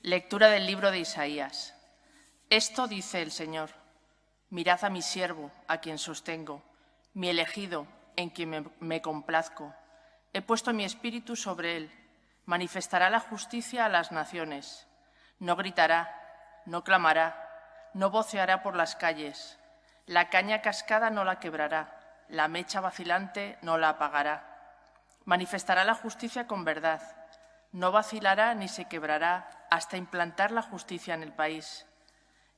Lectura del libro de Isaías. Esto dice el Señor: mirad a mi siervo, a quien sostengo, mi elegido, en quien me complazco. He puesto mi espíritu sobre él. Manifestará la justicia a las naciones. No gritará, no clamará, no voceará por las calles. La caña cascada no la quebrará, la mecha vacilante no la apagará. Manifestará la justicia con verdad. No vacilará ni se quebrará hasta implantar la justicia en el país.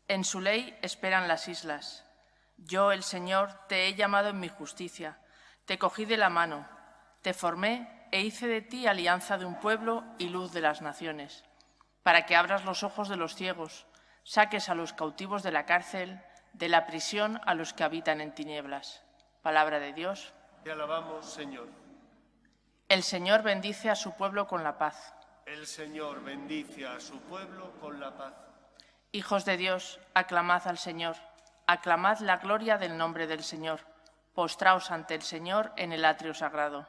En su ley esperan las islas. Yo, el Señor, te he llamado en mi justicia. Te cogí de la mano, te formé e hice de ti alianza de un pueblo y luz de las naciones, para que abras los ojos de los ciegos, saques a los cautivos de la cárcel, de la prisión a los que habitan en tinieblas. Palabra de Dios. Te alabamos, Señor. El Señor bendice a su pueblo con la paz. El Señor bendice a su pueblo con la paz. Hijos de Dios, aclamad al Señor, aclamad la gloria del nombre del Señor, postraos ante el Señor en el atrio sagrado.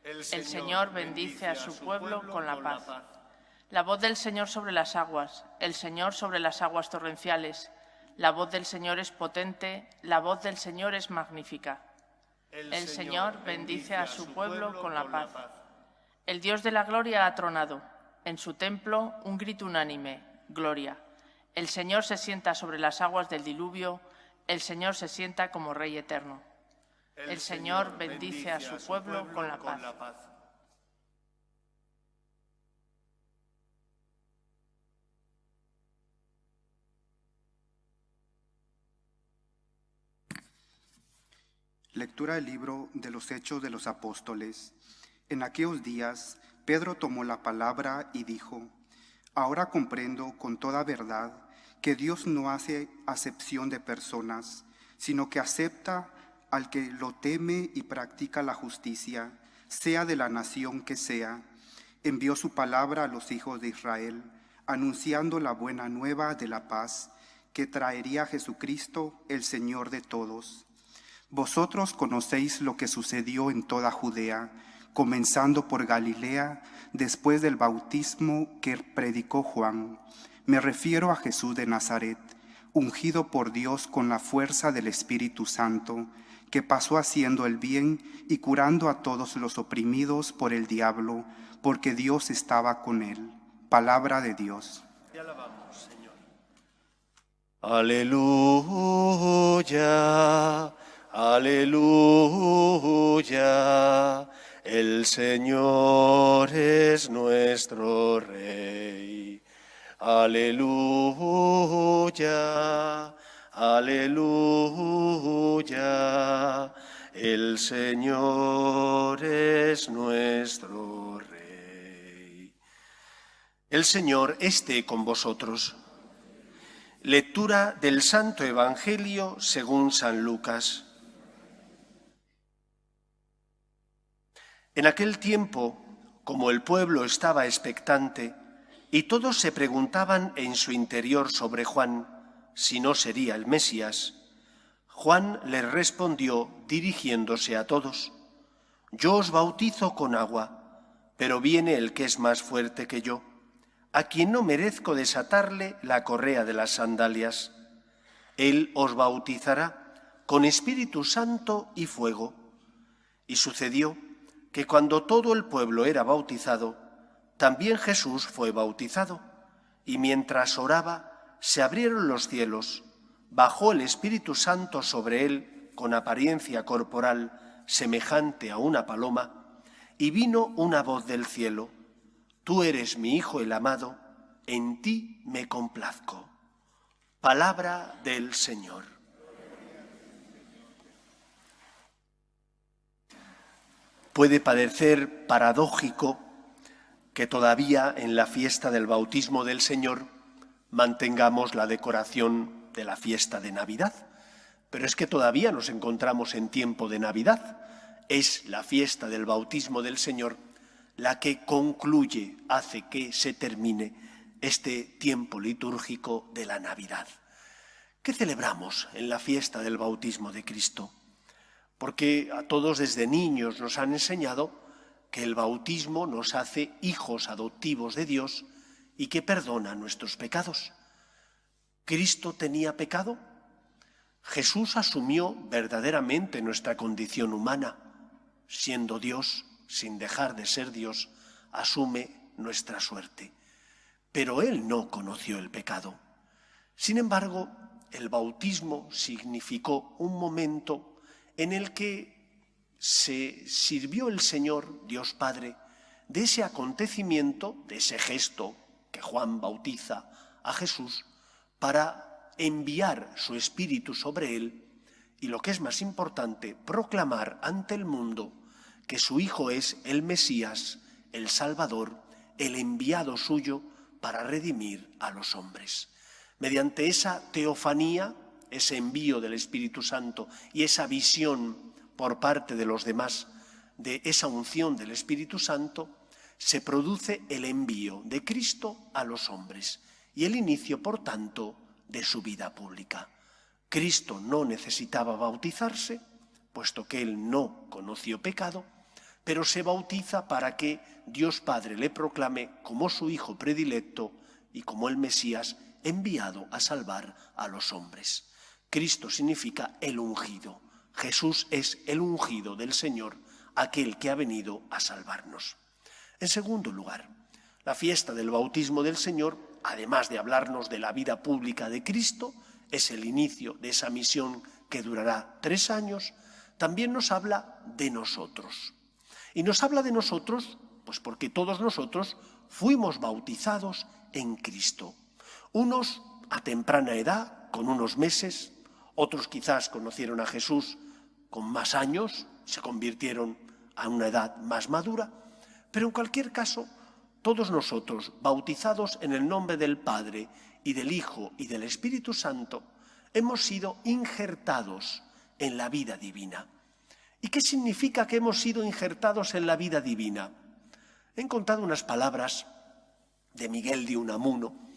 El Señor bendice a su pueblo con la paz. La voz del Señor sobre las aguas, el Señor sobre las aguas torrenciales. La voz del Señor es potente, la voz del Señor es magnífica. El Señor bendice a su pueblo con la paz. El Dios de la gloria ha tronado. En su templo un grito unánime: gloria. El Señor se sienta sobre las aguas del diluvio, el Señor se sienta como Rey eterno. El Señor bendice a su pueblo con la paz. Lectura del libro de los Hechos de los Apóstoles. En aquellos días, Pedro tomó la palabra y dijo: ahora comprendo con toda verdad que Dios no hace acepción de personas, sino que acepta al que lo teme y practica la justicia, sea de la nación que sea. Envió su palabra a los hijos de Israel, anunciando la buena nueva de la paz, que traería a Jesucristo, el Señor de todos. Vosotros conocéis lo que sucedió en toda Judea, comenzando por Galilea, después del bautismo que predicó Juan. Me refiero a Jesús de Nazaret, ungido por Dios con la fuerza del Espíritu Santo, que pasó haciendo el bien y curando a todos los oprimidos por el diablo, porque Dios estaba con él. Palabra de Dios. Te alabamos, Señor. Aleluya, aleluya, el Señor es nuestro Rey. Aleluya, aleluya, el Señor es nuestro Rey. El Señor esté con vosotros. Lectura del Santo Evangelio según San Lucas. En aquel tiempo, como el pueblo estaba expectante, y todos se preguntaban en su interior sobre Juan, si no sería el Mesías, Juan les respondió dirigiéndose a todos: yo os bautizo con agua, pero viene el que es más fuerte que yo, a quien no merezco desatarle la correa de las sandalias. Él os bautizará con Espíritu Santo y fuego. Y sucedió que cuando todo el pueblo era bautizado, también Jesús fue bautizado, y mientras oraba, se abrieron los cielos, bajó el Espíritu Santo sobre él con apariencia corporal semejante a una paloma, y vino una voz del cielo: tú eres mi Hijo el amado, en ti me complazco. Palabra del Señor. Puede parecer paradójico que todavía en la fiesta del bautismo del Señor mantengamos la decoración de la fiesta de Navidad, pero es que todavía nos encontramos en tiempo de Navidad. Es la fiesta del bautismo del Señor la que concluye, hace que se termine este tiempo litúrgico de la Navidad. ¿Qué celebramos en la fiesta del bautismo de Cristo? Porque a todos desde niños nos han enseñado que el bautismo nos hace hijos adoptivos de Dios y que perdona nuestros pecados. ¿Cristo tenía pecado? Jesús asumió verdaderamente nuestra condición humana. Siendo Dios, sin dejar de ser Dios, asume nuestra suerte. Pero Él no conoció el pecado. Sin embargo, el bautismo significó un momento en el que se sirvió el Señor, Dios Padre, de ese acontecimiento, de ese gesto que Juan bautiza a Jesús, para enviar su Espíritu sobre él y, lo que es más importante, proclamar ante el mundo que su Hijo es el Mesías, el Salvador, el enviado suyo para redimir a los hombres. Mediante esa teofanía, ese envío del Espíritu Santo y esa visión por parte de los demás de esa unción del Espíritu Santo, se produce el envío de Cristo a los hombres y el inicio, por tanto, de su vida pública. Cristo no necesitaba bautizarse, puesto que él no conoció pecado, pero se bautiza para que Dios Padre le proclame como su Hijo predilecto y como el Mesías enviado a salvar a los hombres. Cristo significa el ungido. Jesús es el ungido del Señor, aquel que ha venido a salvarnos. En segundo lugar, la fiesta del bautismo del Señor, además de hablarnos de la vida pública de Cristo, es el inicio de esa misión que durará 3 años, también nos habla de nosotros. Y nos habla de nosotros, pues porque todos nosotros fuimos bautizados en Cristo. Unos a temprana edad, con unos meses, otros quizás conocieron a Jesús con más años, se convirtieron a una edad más madura, pero en cualquier caso, todos nosotros, bautizados en el nombre del Padre y del Hijo y del Espíritu Santo, hemos sido injertados en la vida divina. ¿Y qué significa que hemos sido injertados en la vida divina? He encontrado unas palabras de Miguel de Unamuno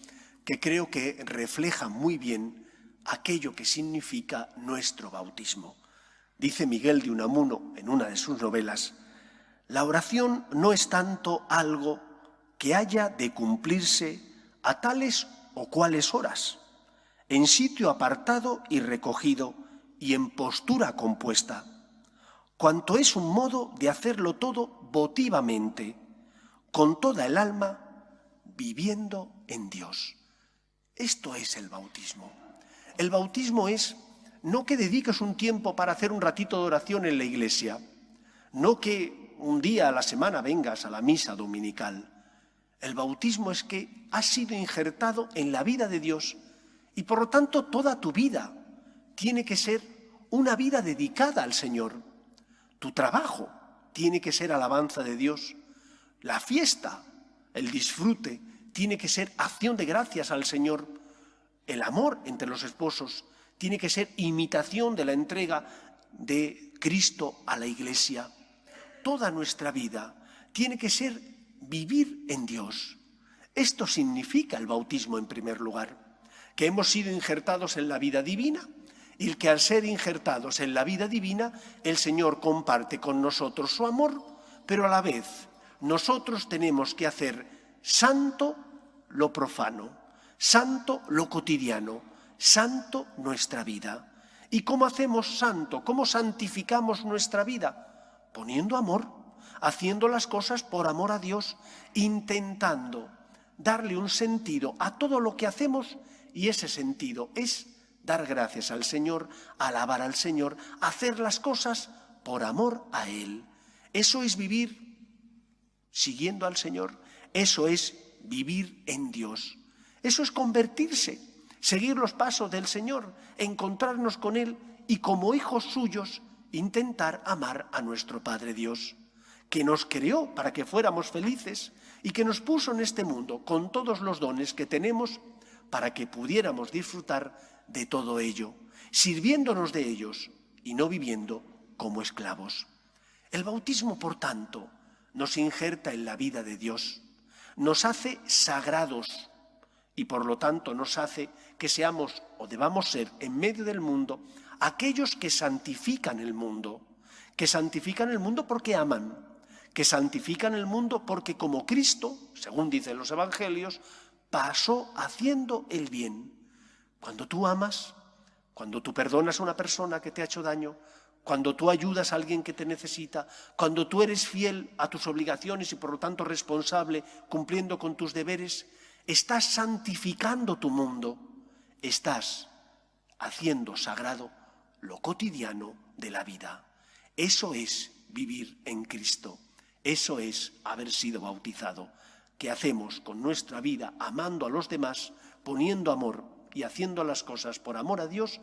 que creo que reflejan muy bien aquello que significa nuestro bautismo. Dice Miguel de Unamuno en una de sus novelas: la oración no es tanto algo que haya de cumplirse a tales o cuales horas, en sitio apartado y recogido y en postura compuesta, cuanto es un modo de hacerlo todo votivamente, con toda el alma, viviendo en Dios. Esto es el bautismo. El bautismo es no que dediques un tiempo para hacer un ratito de oración en la iglesia, no que un día a la semana vengas a la misa dominical. El bautismo es que has sido injertado en la vida de Dios y por lo tanto toda tu vida tiene que ser una vida dedicada al Señor. Tu trabajo tiene que ser alabanza de Dios. La fiesta, el disfrute, tiene que ser acción de gracias al Señor. El amor entre los esposos tiene que ser imitación de la entrega de Cristo a la Iglesia. Toda nuestra vida tiene que ser vivir en Dios. Esto significa el bautismo en primer lugar, que hemos sido injertados en la vida divina y que al ser injertados en la vida divina, el Señor comparte con nosotros su amor, pero a la vez nosotros tenemos que hacer santo lo profano, santo lo cotidiano, santo nuestra vida. ¿Y cómo hacemos santo? ¿Cómo santificamos nuestra vida? Poniendo amor, haciendo las cosas por amor a Dios, intentando darle un sentido a todo lo que hacemos, y ese sentido es dar gracias al Señor, alabar al Señor, hacer las cosas por amor a Él. Eso es vivir siguiendo al Señor, eso es vivir en Dios, eso es convertirse, seguir los pasos del Señor, encontrarnos con Él y como hijos suyos intentar amar a nuestro Padre Dios, que nos creó para que fuéramos felices y que nos puso en este mundo con todos los dones que tenemos para que pudiéramos disfrutar de todo ello, sirviéndonos de ellos y no viviendo como esclavos. El bautismo, por tanto, nos injerta en la vida de Dios, nos hace sagrados y por lo tanto nos hace que seamos o debamos ser en medio del mundo aquellos que santifican el mundo porque aman, que santifican el mundo porque como Cristo, según dicen los evangelios, pasó haciendo el bien. Cuando tú amas, cuando tú perdonas a una persona que te ha hecho daño, cuando tú ayudas a alguien que te necesita, cuando tú eres fiel a tus obligaciones y por lo tanto responsable, cumpliendo con tus deberes, estás santificando tu mundo, estás haciendo sagrado lo cotidiano de la vida. Eso es vivir en Cristo, eso es haber sido bautizado. ¿Qué hacemos con nuestra vida amando a los demás, poniendo amor y haciendo las cosas por amor a Dios?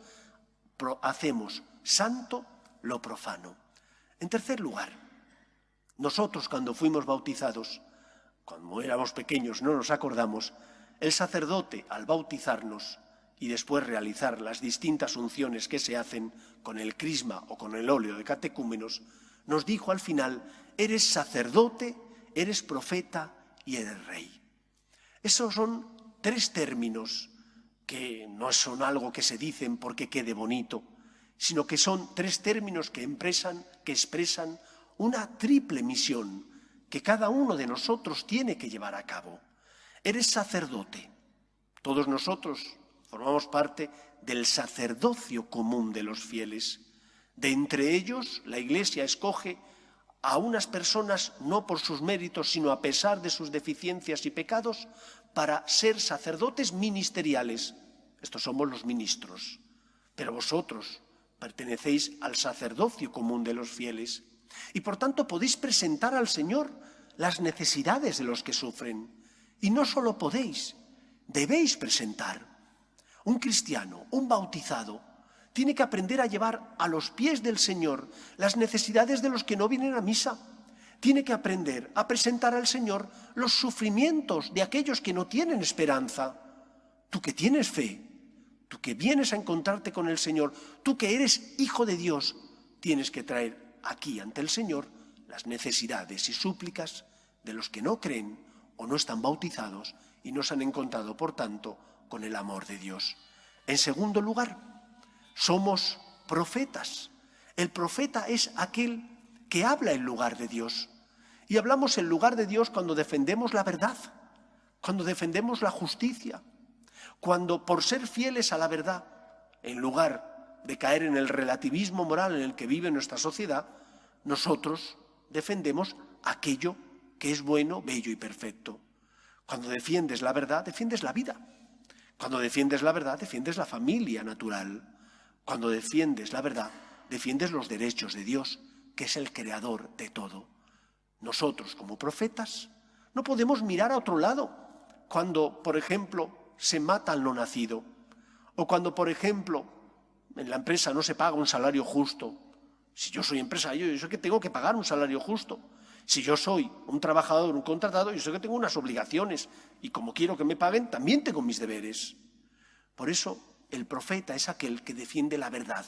Hacemos santo lo profano. En tercer lugar, nosotros cuando fuimos bautizados, cuando éramos pequeños, no nos acordamos, el sacerdote al bautizarnos y después realizar las distintas unciones que se hacen con el crisma o con el óleo de catecúmenos, nos dijo al final: eres sacerdote, eres profeta y eres rey. Esos son tres términos que no son algo que se dicen porque quede bonito, sino que son tres términos que expresan una triple misión que cada uno de nosotros tiene que llevar a cabo. Eres sacerdote. Todos nosotros formamos parte del sacerdocio común de los fieles. De entre ellos, la Iglesia escoge a unas personas no por sus méritos, sino a pesar de sus deficiencias y pecados, para ser sacerdotes ministeriales. Estos somos los ministros. Pero vosotros pertenecéis al sacerdocio común de los fieles y por tanto podéis presentar al Señor las necesidades de los que sufren. Y no solo podéis, debéis presentar. Un cristiano, un bautizado, tiene que aprender a llevar a los pies del Señor las necesidades de los que no vienen a misa. Tiene que aprender a presentar al Señor los sufrimientos de aquellos que no tienen esperanza. Tú que tienes fe, tú que vienes a encontrarte con el Señor, tú que eres hijo de Dios, tienes que traer aquí ante el Señor las necesidades y súplicas de los que no creen o no están bautizados y no se han encontrado, por tanto, con el amor de Dios. En segundo lugar, somos profetas. El profeta es aquel que habla en lugar de Dios. Y hablamos en lugar de Dios cuando defendemos la verdad, cuando defendemos la justicia, cuando por ser fieles a la verdad, en lugar de caer en el relativismo moral en el que vive nuestra sociedad, nosotros defendemos aquello que es bueno, bello y perfecto. Cuando defiendes la verdad, defiendes la vida. Cuando defiendes la verdad, defiendes la familia natural. Cuando defiendes la verdad, defiendes los derechos de Dios, que es el creador de todo. Nosotros, como profetas, no podemos mirar a otro lado cuando, por ejemplo, se mata al no nacido, o cuando, por ejemplo, en la empresa no se paga un salario justo. Si yo soy empresario, yo sé que tengo que pagar un salario justo. Si yo soy un trabajador, un contratado, yo sé que tengo unas obligaciones y como quiero que me paguen, también tengo mis deberes. Por eso, el profeta es aquel que defiende la verdad,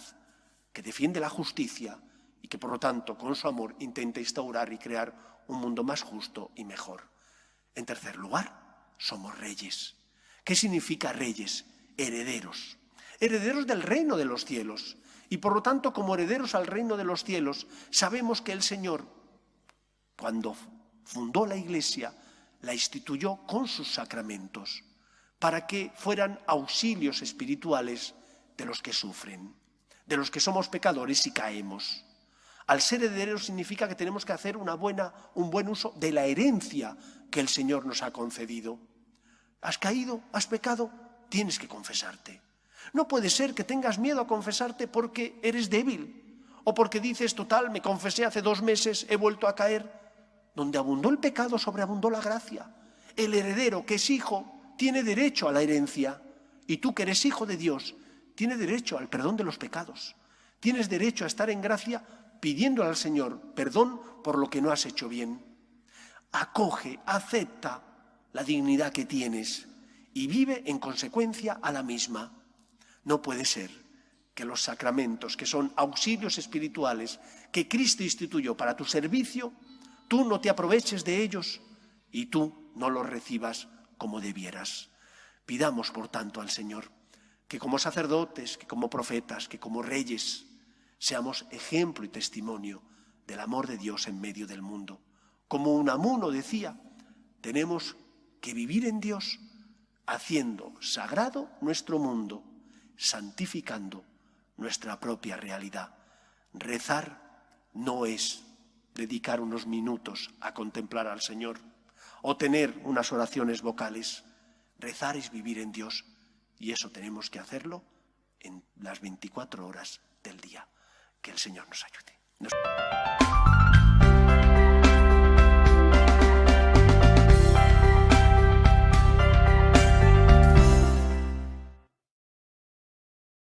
que defiende la justicia y que, por lo tanto, con su amor intenta instaurar y crear un mundo más justo y mejor. En tercer lugar, somos reyes. ¿Qué significa reyes? Herederos. Herederos del reino de los cielos. Y, por lo tanto, como herederos al reino de los cielos, sabemos que el Señor, cuando fundó la Iglesia, la instituyó con sus sacramentos, para que fueran auxilios espirituales de los que sufren, de los que somos pecadores y caemos. Al ser herederos significa que tenemos que hacer un buen uso de la herencia que el Señor nos ha concedido. ¿Has caído? ¿Has pecado? Tienes que confesarte. No puede ser que tengas miedo a confesarte porque eres débil o porque dices, total, me confesé hace 2 meses, he vuelto a caer. Donde abundó el pecado, sobreabundó la gracia. El heredero que es hijo tiene derecho a la herencia y tú que eres hijo de Dios tienes derecho al perdón de los pecados. Tienes derecho a estar en gracia pidiéndole al Señor perdón por lo que no has hecho bien. Acoge, acepta la dignidad que tienes y vive en consecuencia a la misma. No puede ser que los sacramentos, que son auxilios espirituales que Cristo instituyó para tu servicio, tú no te aproveches de ellos y tú no los recibas como debieras. Pidamos, por tanto, al Señor que como sacerdotes, que como profetas, que como reyes, seamos ejemplo y testimonio del amor de Dios en medio del mundo. Como Unamuno decía, tenemos que vivir en Dios haciendo sagrado nuestro mundo, santificando nuestra propia realidad. Rezar no es dedicar unos minutos a contemplar al Señor o tener unas oraciones vocales. Rezar es vivir en Dios y eso tenemos que hacerlo en las 24 horas del día. Que el Señor nos ayude.